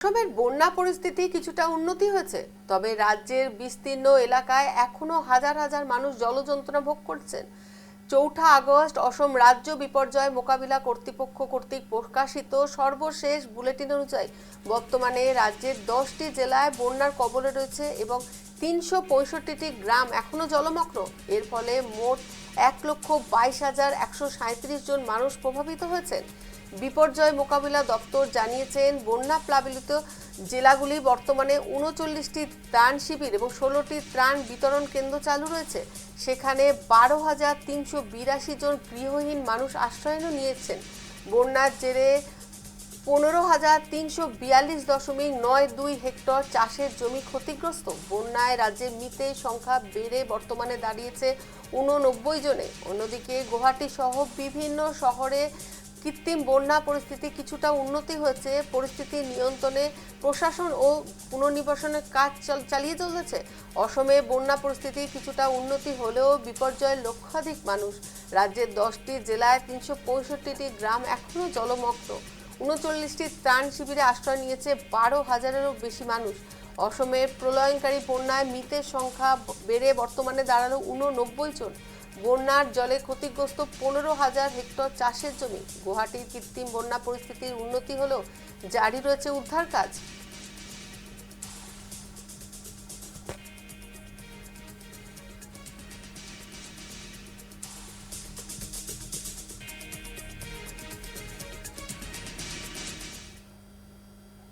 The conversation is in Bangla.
অসমের বন্যা পরিস্থিতি কিছুটা উন্নতি হয়েছে, তবে রাজ্যের বিস্তীর্ণ এলাকায় এখনো হাজার হাজার মানুষ জলযন্ত্রণা ভোগ করছেন। ৪ঠা আগস্ট অসম রাজ্য বিপর্যয় মোকাবিলা কর্তৃপক্ষ কর্তৃক প্রকাশিত সর্বশেষ বুলেটিন অনুযায়ী বর্তমানে রাজ্যের 10টি জেলায় বন্যার কবলে রয়েছে এবং ৩৬৫টি গ্রাম এখনো জলমগ্ন। এর ফলে মোট ১,২২,১৩৭ জন মানুষ প্রভাবিত হয়েছেন। বিপর্যয় মোকাবিলা দপ্তর জানিয়েছেন, বন্যা প্লাবিত জেলাগুলি বর্তমানে ৩৯টি ত্রাণ শিবির এবং ১৬টি ত্রাণ বিতরণ কেন্দ্র চালু রয়েছে। সেখানে ১২,৩৮২ জন গৃহহীন মানুষ আশ্রয় নিয়েছেন। বন্যার জেরে ১৫,৩৪২.৯২ হেক্টর চাষের জমি ক্ষতিগ্রস্ত। বন্যায় রাজ্যের মৃতের সংখ্যা বেড়ে বর্তমানে দাঁড়িয়েছে ৮৯ জনে। অন্যদিকে গুয়াহাটি সহ বিভিন্ন শহরে কৃত্রিম বন্যা পরিস্থিতি কিছুটা উন্নতি হয়েছে। পরিস্থিতি নিয়ন্ত্রণে প্রশাসন ও পুনর্নিবাসনের কাজ চালিয়ে চলেছে। অসমে বন্যা পরিস্থিতি কিছুটা উন্নতি হলেও বিপর্যয়ের লক্ষাধিক মানুষ। রাজ্যের 10টি জেলায় ৩৬৫টি গ্রাম এখনও জলমগ্ন। ৩৯টি ত্রাণ শিবিরে আশ্রয় নিয়েছে ১২,০০০-এরও বেশি মানুষ। অসমের প্রলয়ঙ্কারী বন্যায় মৃতের সংখ্যা বেড়ে বর্তমানে দাঁড়ালো ৮৯ জন। বন্যার জলে ক্ষতিগ্রস্ত ১৫,০০০ হেক্টর চাষের জমি। গুয়াহাটির কৃত্রিম বন্যা পরিস্থিতির উন্নতি হলেও জারি রয়েছে উদ্ধার কাজ।